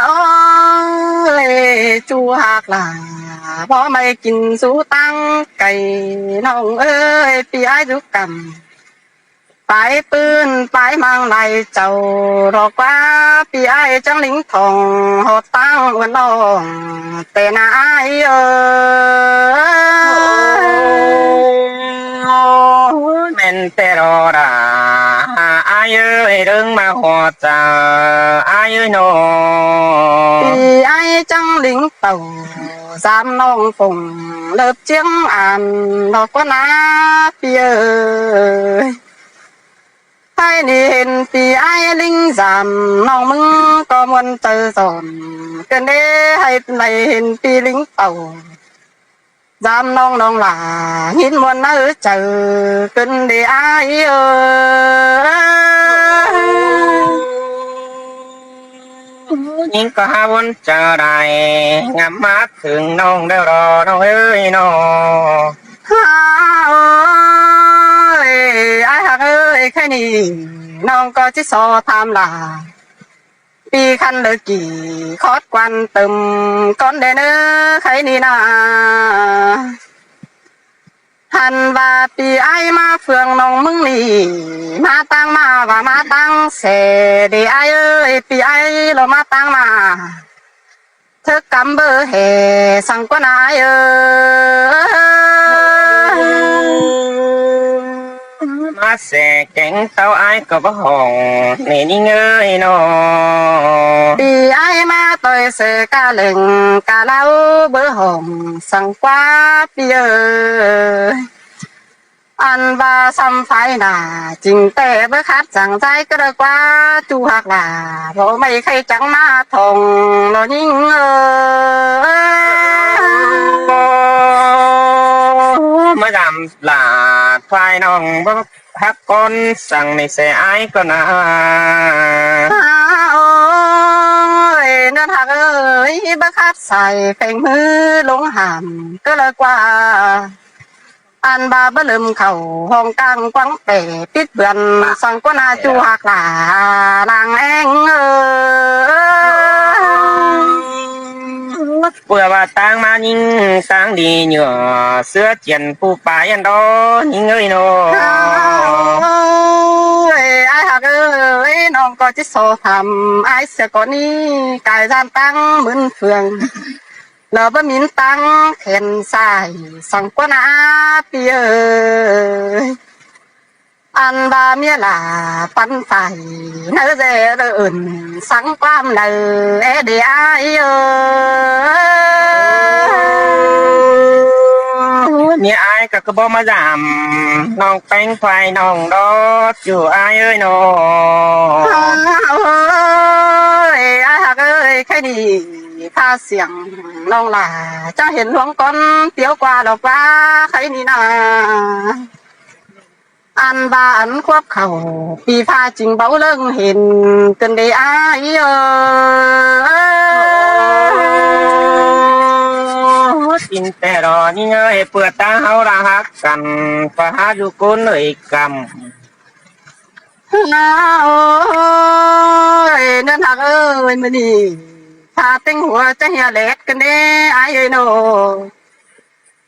โอ้ยจูหักหลาเพราะไม่กินสู้ตั้งไก่น้องเอ้ยปีไอ้ทุกกรรมไปปืนไปมังในเจ้ารอกว่าปีไอ้จังลิงทองหดตั้งวันน้องแต่นายเอ้ยแม่นแต่รอดาอายเอ้ยเรื่องมาหัวใจอายเอ้ยน้อปีไอ้จังลิงเต่าสามน้องฝงเลิบเจียงอ่านดอกว่านาปีเอ้ยให้นี่เห็นปีไอ้ลิงสามน้องมึงก็มวนเจอสอนเกินได้ให้ในเห็นปีลิงเต่าสามน้องน้องหลาหินมวนนะเจอเกินได้ไอ้เอ้ยยิ่งก็หาวนเจอได้งามมาถึงน้องได้รอน้องเอ้ยน้อฮ่าเอ้ยไอ้หักเอ้ยแค่นี้น้องก็จะสอทำลาปีคันเลยกี่คอดควันตึมก้อนเดนเนอใครนี่นาหันว่าปีไอมาเฟืองน้องมึงนี่มาตั้งมาว่ามาตั้งเสดีไอเอ้ยปีไอเรามาตั้งมาเธอกำเบอร์เหสังกวนายเอ้มาแสแกงเต้าอายก็บ่ห้องนี่เงยน้อปีไอมาต่อยเสือกาเหลึงกาเล่าเบอร์หงสังกว่าปีเอ้ยอันว่าซ้ำไฟน่ะจริงแต่เบอร์คัดสั่งใจก็เลยกว่าจูหักหล่าเพราะไม่ใครจังมาทงนอยิ่งมาดำลาไฟน้องบ่ฮักก้นสั่งในเสอายก็นาโอ้ยนั่นหักเอ้ยเบอร์คัดใส่แฝงมือลงหามก็เลยกว่าอันบาบลืมเข่าห้องกลางกวางเป๋ปิดเบือนสังกนาจูหักหลานางเองเพื่อว่าต่างมายิ่งต่างดีเหนือเสื้อเจียนผู้ป่ายันดอยิ่งเอ้ยน้อไอ้หักเอ้ยน้องก็จะโซทำไอ้เสียก่อนนี้กายจานตั้งเหมือนเฟืองเราบ่มินตั้งเข็นสายสังกนาปีเอ้ยอันบาเมียลาปันไฟเนื้อเจริญสังความเนื้อเดียเอ้ยเนี่ยอายก็บ่มาดำน้องแป้งไฟน้องดออยู่อายเอ้ยน้อไอ้หักเอ้ยแค่นี้พาเสียงน้องหลาจะเห็นหลวงก้อนเตี้ยวกว่าดอกว่าใครนี่นาอันบาอันควบเข่าปีพาจริงเบาเลิ่งเห็นกันได้อายกินแต่รอนี่เงยเปิดตาเฮาระหักกันพาหาอยู่ก้นเลยกำโอ้ยนั่นหักเอ้ยมันนี่พาเต็งหัวจะเหี่ยเล็ดกันเด้อายเอ้ยโน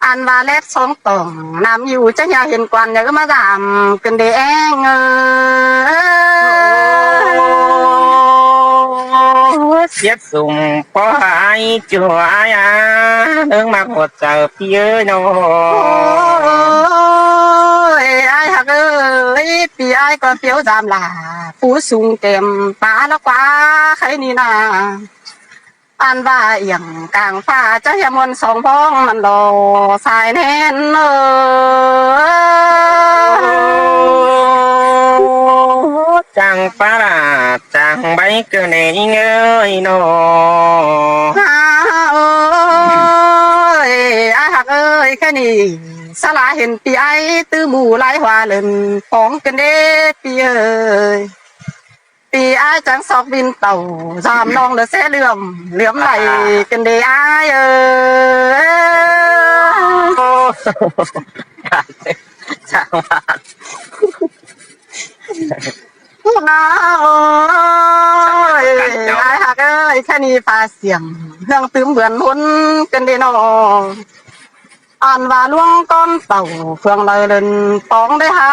อันว่าเล็ดสองตองนำอยู่จะเหี่ยเห็นกวนอย่าก็มาดามกันเด้เองเสียดสุ่มพอหายจัวอายเรื่องมาหดเจอพี่เอ้ยน้อไอ้หักเอ้ยปีไอ้ก็เปียวจามลาผู้สูงเต็มป่าแล้วกว่าใครนี่นาอันว่าอย่างกลางฟ้าจะยมนสองพ้องมันรอสายแน่นจังปาราจังใบเกินเองเอ้ยน้อโอ้ยไอ้หักเอ้ยแค่นี้สลาเห็นปีไอ้ตื้อหมู่หลายหัวเล่นของกันเด้ปีเอ้ยปีไอ้จังสอกบินเต่าสามน้องเดือดเสเหลื่อมไหลกันเด้ไอ้เอ้ยจังหวะโอ้ย ยแค่นี้ฟ้าเสียงเรื่องตื้มเบือนหุ้นกันเดนออ่านว่าล่วงก้อนเต่าเฟืองเลยเดินปองได้หา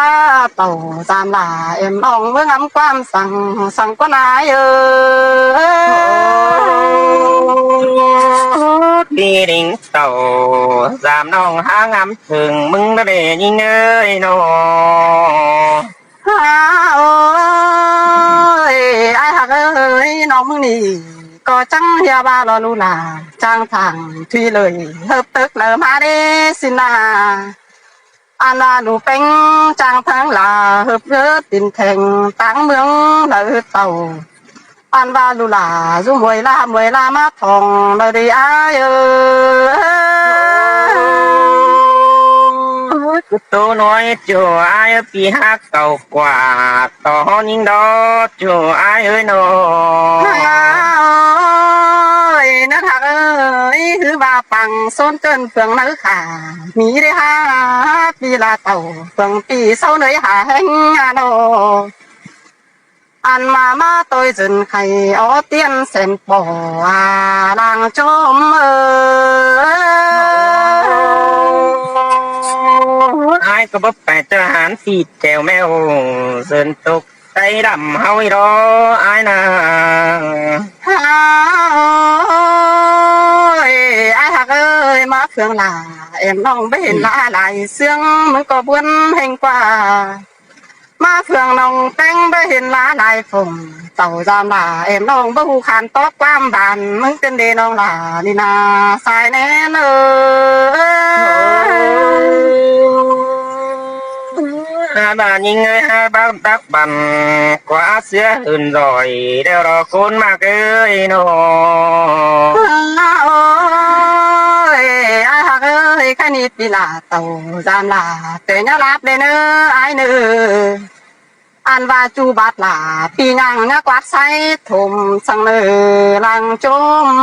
เต่าจามหลาเอ็มน้องเมื่องำความสั่งก็นายđi đỉnh tàu giảm nong há ngắm thường mừng đã để nhìn ơi nó ฮ่าโอ้ยไอ้หักเอ้ยน้องมึงนี่ก็จังเฮียบาลอลูลาจางทางทุยเลยเฮิบตึกเลยมาเดสินาอันว่าหนูเป็งจางทั้งลาเฮิบเยอะตินแทงตั้งเมืองเลยเต่าอันว่าลูลาจุมวยลามาทองเลยดีอ้ายcứ tố nói cho ai ở pi hát cầu quả tỏ nhìn đó cho ai ơi nó ยนะทักเอ้ยคือว่าปังโซนเกินเฟืองนื้อขามีได้หาปีลาเต่าเฟืองปีเศร้าเนยหาแห้งโนอันมาtôi dừng khay ó tiên xem bỏ làng chôm ai có bắp phải cho hắn thịt kèo mèo dần tục tay đầm hôi đó ai nà ai hạc ơi má phương là em nong bên lá lại xương mới có buôn hành qua má phương nong tanh bên hình lá lại phùng tàu giam là em nong bố khăn tốt quam bànมึงtên đề nong là đi na sai nén bà nhìn ơi hai bác đắc bằng quá xưa hơn rồi đeo đó côn mà ơi nó ôi ai hạc ơi cái này bị là tàu giam là để nhá láp đây nữa ai nữa ăn và chu bát là pi nhang nhá quát say thùng sang nữa làng chôm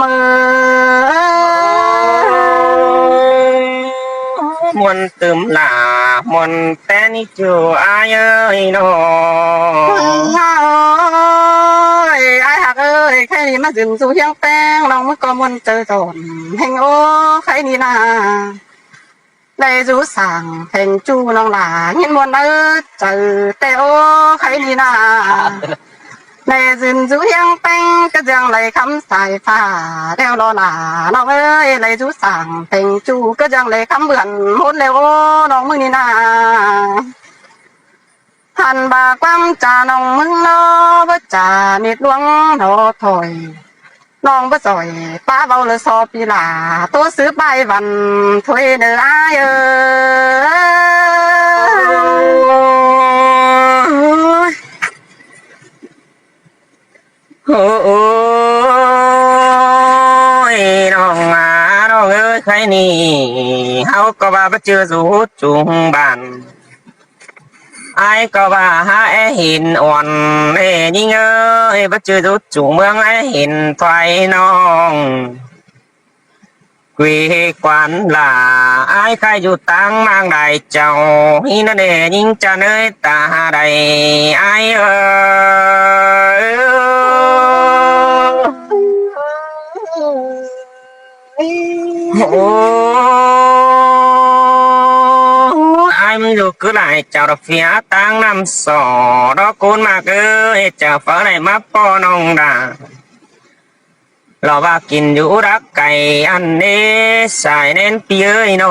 muôn tùm là muôn tên đi chú ai ơi nó ôi ai hạc ơi cái này mà dừng dù hiang teng lòng mới có muốn chơi tròn hình ô cái này là đây rú sàng hình chu lòng là những muốn ơ chờ teo cái này là này dừng dù hiang teng cái giang này khăm xài phà đeo lo là lòng ơi này rú sàng hình chu cái giang này khăm bươn hôn leo lòng mới này là hành bà quam trà nòng mưng nó bất trà nịt luống nó thổi nòng bất giỏi ba bao lơ so pi là tố sứ bay vằn thôi nỡ ai ôi nong ơi khai nì hao có ba bất chưa rút chung bàn ai có bà hai hình ổn để nhìn ơi bất chưa rút chủ mương ai hình thoại nong quê quán là ai khai dù tăng mang đại chào hi nó để nhìn cha nơi ta đầy ai ơi ai muốn dù cứ lại chào đọc phía tăng năm sỏ đó côn mà cứ chào phở này mắp po nông đà lò ba kín dù đắc cày ăn nê xài nên phía nó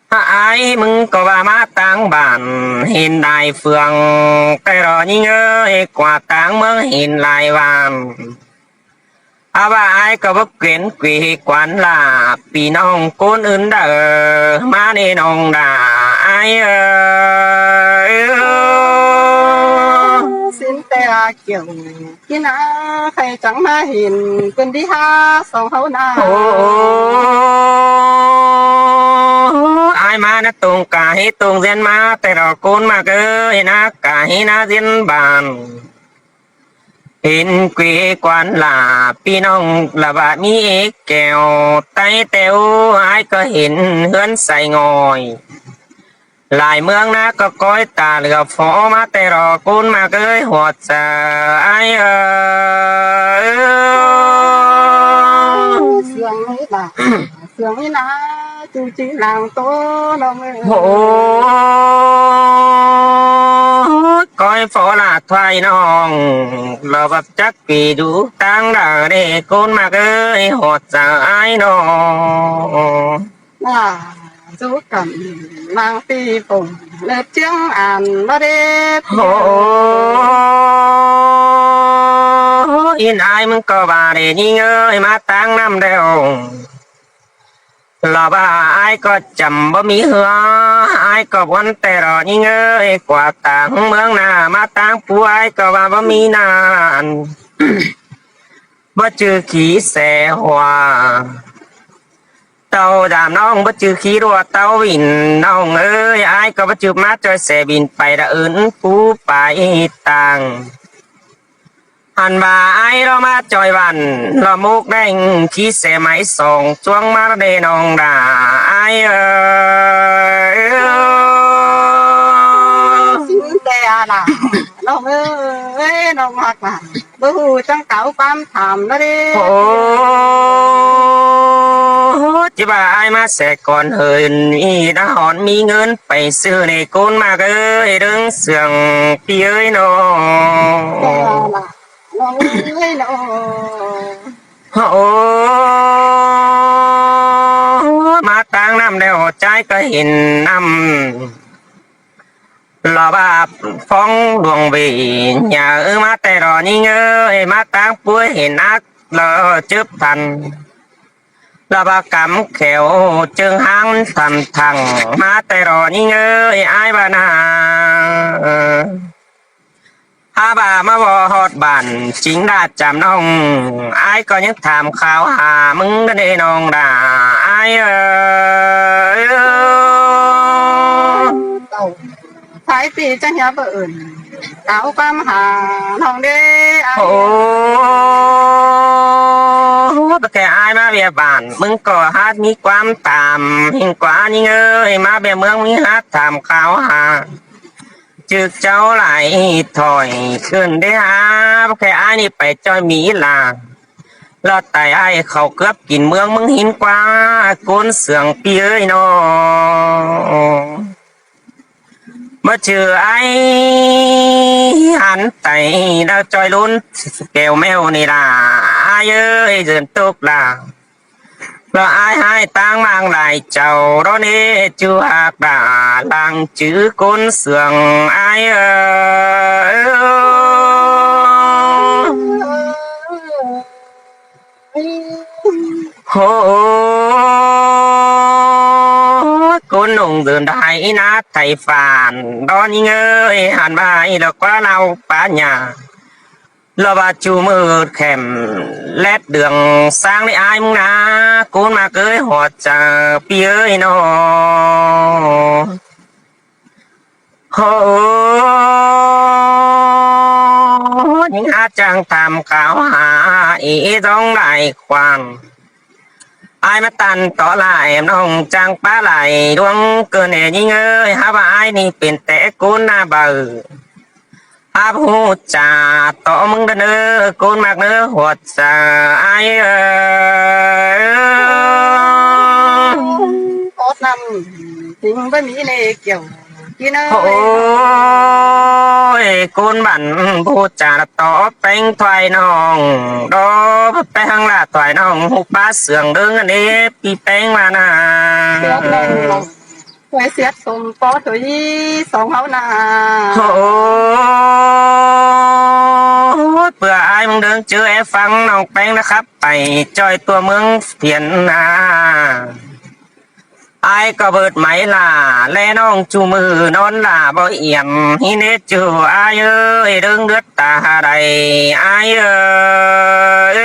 ai mừng có ba má tăng bản hình đại phường cái đó nhìn ơi quả tăng mơ hình lại vàng bà ai có bất quyến quỷ quán là bị nông côn ơn đờ má nê nông đà ai xin te kiểu kia na phải chẳng mà hình quên đi ha song hậu na ai mà nó tung cả hết tung dân màแต่เราcôn mà cơ na cả hết na dân bàn hình quê quán làพี่น้องละบาดมีเอกแก้วไตเตวai có hình hướngใส่งอย หลายเมืองนะก็ก้อยตาเหลือฟอมาแต่รอกุนมาเกยหัวใจไอเสียงนี้ล่ะเสียงนี้นะจูจีนางโตน้องเอ้ย โอ้ก้อยฟอลาไทยน้องเราแบบจักปีดูตั้งด่าเด็กกุนมาเกยหัวใจไอน้อง น่าจูกันนางตีปุ่งเล็บเจียงอ่านบ่ได้ โอ้อินไอายมึงก็บาเรนี่เงยมาตั้งน้ำเดียวลาบ้าไอายก็จำบ่มีหัวไอายก็วนแต่รอนี่เงยกว่าต่างเมืองหน้ามาตั้งผู้ไอายก็ว่าบ่มีนานบ่จือขี้แสหัวเต้าดามน้องบ่จือขี้รัวเต้าวินน้องเอ้ยไอายก็บ่จือมาจอยแสบินไปละอื่นผู้ไปต่างอันบ่าไอเรามาจอยวันเรามุกแดงขี้เสไหมส่งจวงมาเดนองด่าไอสิงแต่ล่ะน้องเอ้ยน้องมากล่ะบ่ฮู้จังเก่าความถามบ่ได้ โอ้จิบ่าไอมาแสกก่อนเฮินมีดาหอนมีเงินไปซื้อในกุนมาเอ้ยเรื่องเสียงพี่เอ้ยน้อง ล่ะน้องเอ้ยน้อง โอ้มาตั้งน้ำแล้วใจก็เห็นน้ำรอบาฟ้องดวงวีอย่ามาแต่รอนี่เงยมาตั้งป่วยเห็นนักรอจึบทันรอบากำเขียวจึงหังทำทังมาแต่รอนี่เงยไอ้บานาอาบ่ามาบอฮอดบ้านจริงดาจำน้องไอ้ก็ยังถามข่าวหามึงก็ได้น้องด่าไอ้เต่าท้ายปีจังเหียบ่อื่นเก่าความหาน้องเด้อ โอ้แต่แค่ไอ้มาเบียบ้านมึงก็ฮาดมีความตามหิงกว่านี่เอ้ยมาเบียเมืองมีฮาดถามข่าวหาจึกเจ้าไหลถอยขึ้นได้ฮะแค่ไอ้นี่ไปจอยมีลาแล้วแต่ไอ้เขาเกือบกินเมืองมึงหินกว่าก้นเสืองปีเอ้ยน้องมาเจอไอ้หันไตแล้วจอยลุ้นแก้วแมวนี่ล่ะไอ้เอ้ยเดินตกล่ะแล้วไอ้ให้ตั้งมังหลายเจ้าร้อนเอจูหักด่าลังจื้อก้นเสืองไอ้เอ้ยโอ้ก้นหนุ่งเดินได้นะไทยฝานดอนเงยหันมาแล้วก็เราปัญญาเราบาจูมือแข็มแลดเดืองสร้างในอายมึงนะกูมาเกยหัวจะปีเอ้ยน้อโอ้ยิงอาจังทำข่าวหาอีต้องไหลควันไอ้มาตันต่อลายน้องจังป้าไหลดวงเกินเองเงยฮาว่าไอ้นี่เป็นแต่กูน่าเบื่ออาผู้จ่าต่อมึงเด้อกูมากเนื้อหัวจ่าไอ้โคตรนำจริงบ่มีเลเกี่ยวกินเอ้ โอ้ ย ยกูบันผู้จ่าต่อเป็นถอยน้องดอแป้งละถอยน้องหุบป้าเสืองเด้งอันนี้ปีแป้งมานา เสียแรงลงไว้เสียสมปอถุยสองเฮานา โอ้เพื่อไอ้มึงเดินเจอไอ้ฟังน้องแป้งนะครับไปจอยตัวเมืองเพียนนาไอ้ก็เบิดไหมล่ะและน้องจูมือนอนล่ะบ่เอี่ยมฮิเนจูไอ้เอ้ยเรื่องเลือดตาใดไอ้เอ้ย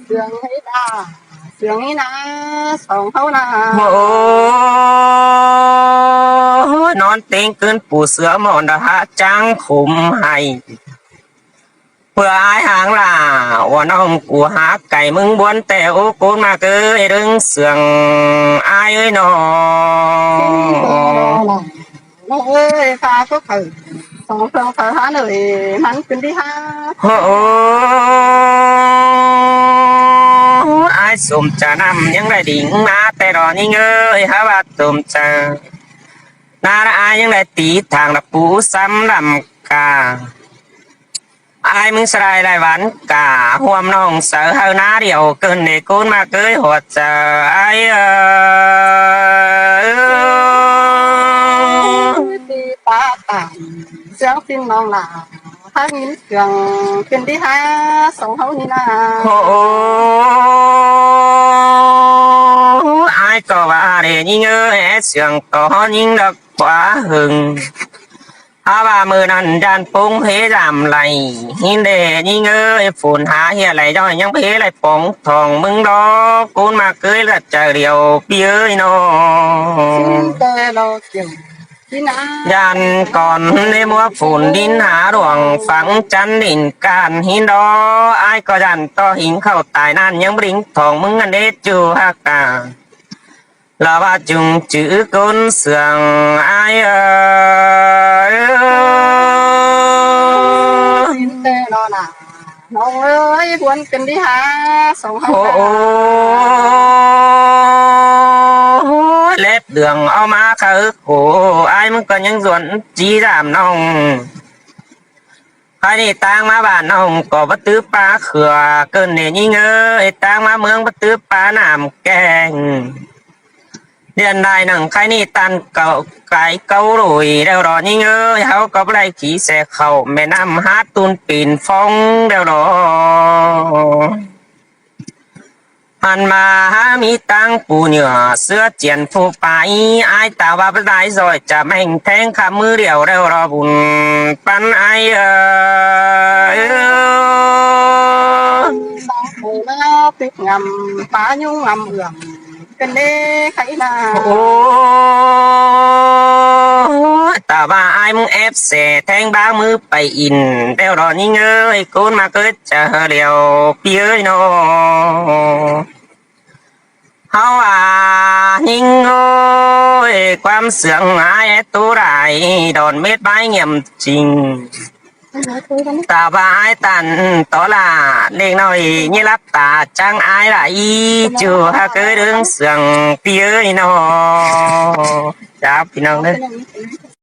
เสียงให้ดาเสียงนี้นะสองเฮานา โอ้นอนเต็งขึ้นปูเสือหมอนดาจังขุมให้เพื่อไอ้หางล่ะว่าน้องกูหาไก่มึงบวนแต่โอ้กูมาเกยเรื่องเสืองไอ้ ai ơi nó น้องเอ้ยพาพวกเขาสองเครื่องเธอหาหน่อยมันขึ้นที่ห้า ai sum cha năm những đại đỉnh má tay đỏ như ơi há bát sum cha na là ai những đại tí thằng là phú xăm làm cả aiมึงสลายรายวันกาห่วมน้องเสือเฮาหน้าเดียวเกินในกูนมาเกยหัวใจไอ้ตีตาตามเสียงฟินน้องหลาถ้างินเครื่องขึ้นที่ห้าสองเขานี่นา โอ้ai có bà để nhìn ơi sương có nhìn được quá hừng bà mưa năn đàn phung hế làm lại nhìn để nhìn ơi phun há hiện lại cho những hế lại phóng thòng mừng đó cún mà cưới là chờ điều bia nó tê lo kiểu dàn còn để mua phun đinh há ruộng phẳng chắn đỉnh càn hin đó ai có dàn to hình khẩu tài nan những binh thòng mừng ăn đế chu ha cả là ba chung chữ côn sườn ai tê lo nàน้องเอ้ยวนกันที่ห้าสองเขา lép đường ao má khứ khổ ai muốn có những ruộng chỉ giảm nông ai đi tang má bản nông có bất tứ pa khừa cơn để như ngơ tang má mương bất tứ pa làm kèn điện đài nằng khai ni tan cậu cái câu rồi đeo đó như ngơ háo có lại chỉ xe khẩu mẹ năm hát tuôn pin phong đeo đó hắn mà mi tăng phù nhựa xưa chiến phù phải ai tạo ba bất đại rồi chả mình thèn khả mưa điều đeo đó bùn pan ai tuyết ngầm phá nhung ngầm ưởng cần đê khải là ta ba ai muốn ép xe thèn ba mưa bay in đeo đó như ngơi côn mà cứ chờ điều phía nó hao hình ơiความเสื่องไอ้ตัวไรดอนเม็ดใบเงียมจริงตาบายตันต่อละเล็กน้อยยี่รับตาจังไอ้ละอีจูฮะเกิดเรื่องเสื่องพี่เอ้ยน้อจ้าพี่น้องเด้อ